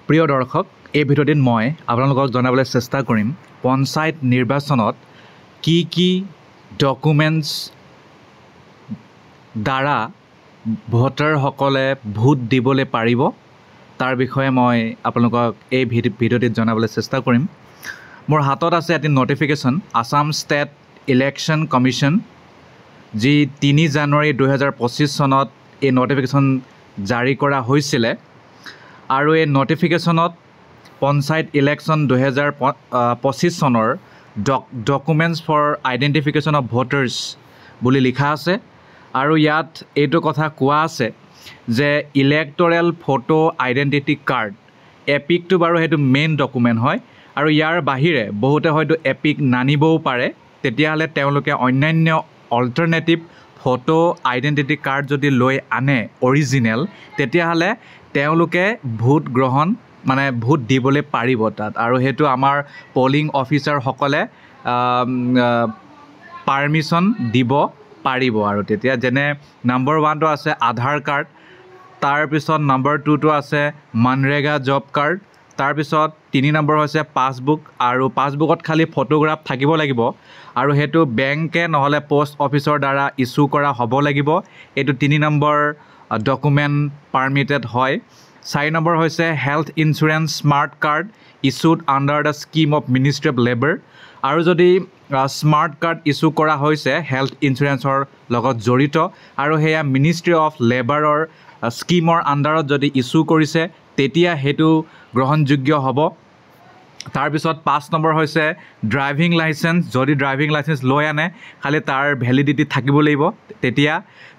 প্ৰিয় দৰ্শক, এই ভিডিঅ'টিত মই আপোনালোকক জনাবলৈ চেষ্টা কৰিম পঞ্চায়ত নিৰ্বাচনত কি কি ডকুমেণ্টছ দ্বাৰা ভোটাৰসকলে ভোট দিবলৈ পাৰিব তাৰ বিষয়ে মই আপোনালোকক এই ভিডিঅ'টিত জনাবলৈ চেষ্টা কৰিম। মোৰ হাতত আছে এটি notification Assam state election commission, যি 3 জানুৱাৰী 2025 চনত এই নটিফিকেশ্যন জাৰি কৰা হৈছিলে। আৰু এই নটিফিকেশ্যনত পঞ্চায়ত ইলেকশ্যন 2025 চনৰ documents for identification of voters বুলি লিখা আছে। আৰু ইয়াত এইটো কথা কোৱা আছে যে ইলেক্টৰেল ফটো আইডেণ্টিটি কাৰ্ড, এপিকটো বাৰু সেইটো মেইন ডকুমেণ্ট হয়, আৰু ইয়াৰ বাহিৰে বহুতে হয়তো এপিক নানিবও পাৰে। তেতিয়াহ'লে তেওঁলোকে অন্যান্য অল্টাৰনেটিভ ফটো আইডেণ্টিটি কাৰ্ড যদি লৈ আনে অৰিজিনেল, তেতিয়াহ'লে তেওঁলোকে ভোট দিবলৈ পাৰিব তাত। আৰু সেইটো আমাৰ পলিং অফিচাৰসকলে পাৰ্মিশ্যন দিব পাৰিব। আৰু তেতিয়া যেনে নম্বৰ 1টো আছে আধাৰ কাৰ্ড, তাৰপিছত নম্বৰ 2টো আছে মনৰেগা জব কাৰ্ড, তাৰপিছত 3 নম্বৰ হৈছে পাছবুক। আৰু পাছবুকত খালি ফটোগ্ৰাফ থাকিব লাগিব, আৰু সেইটো বেংকে নহ'লে পোষ্ট অফিচৰ দ্বাৰা ইছ্যু কৰা হ'ব লাগিব। এইটো 3 নম্বৰ ডকুমেণ্ট পাৰ্মিটেড হয়। 4 নম্বৰ হৈছে health insurance smart card issued under the scheme of ministry of labour. আৰু যদি স্মাৰ্ট কাৰ্ড ইছ্যু কৰা হৈছে হেল্থ ইঞ্চুৰেঞ্চৰ লগত জড়িত, আৰু সেয়া মিনিষ্ট্ৰী অফ লেবাৰৰ স্কিমৰ আণ্ডাৰত যদি ইছ্যু কৰিছে, তেতিয়া সেইটো গ্ৰহণযোগ্য হ'ব। তাৰপিছত 5 নম্বৰ হৈছে ড্ৰাইভিং লাইচেঞ্চ, যদি ড্ৰাইভিং লাইচেঞ্চ লৈ আনে খালি তাৰ ভেলিডিটি থাকিব লাগিব তেতিয়া।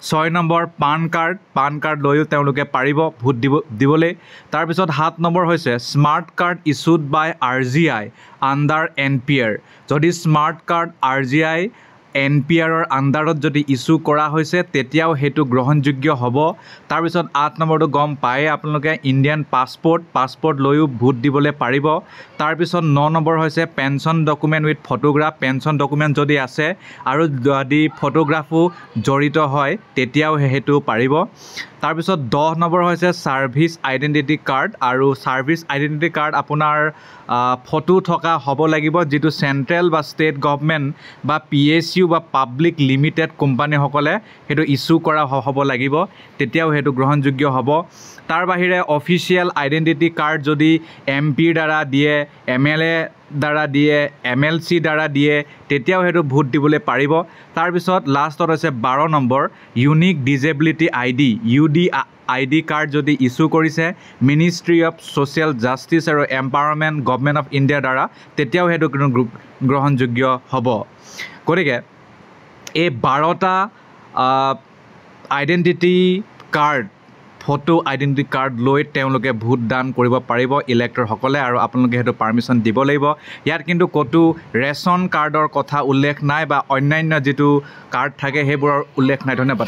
6 নম্বৰ পান কাৰ্ড লৈও তেওঁলোকে পাৰিব ভোট দিবলৈ। তাৰপিছত 7 নম্বৰ হৈছে স্মাৰ্ট কাৰ্ড ইছ্যুড বাই RGI আণ্ডাৰ NPR, যদি স্মাৰ্ট কাৰ্ড RGI NPRৰ আণ্ডাৰত যদি ইছ্যু কৰা হৈছে তেতিয়াও সেইটো গ্ৰহণযোগ্য হ'ব। তাৰপিছত 8 নম্বৰটো গম পায়ে আপোনালোকে ইণ্ডিয়ান পাছপৰ্ট লৈও ভোট দিবলৈ পাৰিব। তাৰপিছত 9 নম্বৰ হৈছে pension document with photograph, pension document যদি আছে আৰু যদি ফটোগ্ৰাফো জড়িত হয় তেতিয়াও সেইটো পাৰিব। তাৰপিছত 10 নম্বৰ হৈছে ছাৰ্ভিচ আইডেণ্টিটি কাৰ্ড, আৰু ছাৰ্ভিচ আইডেণ্টিটি কাৰ্ড আপোনাৰ ফটো থকা হ'ব লাগিব, যিটো চেণ্ট্ৰেল বা ষ্টেট গভৰ্ণমেণ্ট বা PSU বা পাব্লিক লিমিটেড কোম্পানীসকলে সেইটো ইছ্যু কৰা হ'ব লাগিব, তেতিয়াও সেইটো গ্ৰহণযোগ্য হ'ব। তাৰ বাহিৰে অফিচিয়েল আইডেণ্টিটি কাৰ্ড যদি MPৰ দ্বাৰা দিয়ে, MLA দ্বাৰা দিয়ে, MLC দ্বাৰা দিয়ে, তেতিয়াও সেইটো ভোট দিবলৈ পাৰিব। তাৰপিছত লাষ্টত হৈছে 12 number unique disability UDID card যদি ইছ্যু কৰিছে মিনিষ্ট্ৰী অফ ছ'চিয়েল জাষ্টিছ আৰু এম্পাৱাৰমেণ্ট গভৰ্ণমেণ্ট অফ ইণ্ডিয়াৰ দ্বাৰা, তেতিয়াও সেইটো কোনো গ্ৰহণযোগ্য হ'ব। গতিকে এই 12টা identity card, photo identity card লৈ তেওঁলোকে ভোট দান কৰিব পাৰিব ইলেক্টৰসকলে, আৰু আপোনালোকে সেইটো পাৰ্মিশ্যন দিব লাগিব। ইয়াত কিন্তু ক'তো ৰেচন কাৰ্ডৰ কথা উল্লেখ নাই বা অন্যান্য যিটো কাৰ্ড থাকে সেইবোৰৰ উল্লেখ নাই। ধন্যবাদ।